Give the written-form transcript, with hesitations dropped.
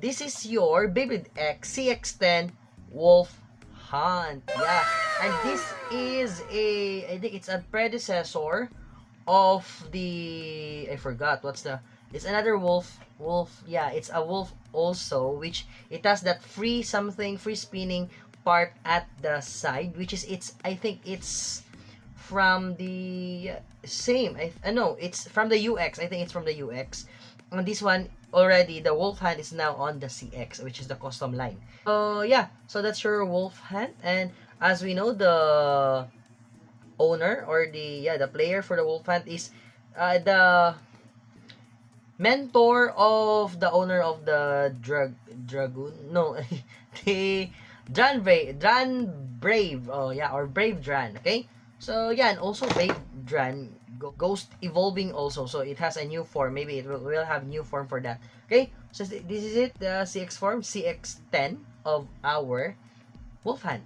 this is your Beyblade X CX10 Wolf Hunt. Yeah, and this is I think it's a predecessor of the, I forgot what's the, it's another wolf, yeah, it's a wolf also, which it has that free spinning part at the side, which is, it's, I think it's from the same, no, it's from the UX, I think it's from the UX. And this one already, the wolf hand is now on the CX, which is the custom line. So yeah, so that's your wolf hand. And as we know, the owner, or the player for the wolf hand is the mentor of the owner of the dragoon, no, the Dran Brave, oh yeah, or Brave Dran. Okay, so yeah, and also Brave Dran Ghost evolving also, so it has a new form. Maybe it will have new form for that. Okay, so this is it, the CX form, CX10 of our Wolf Hand.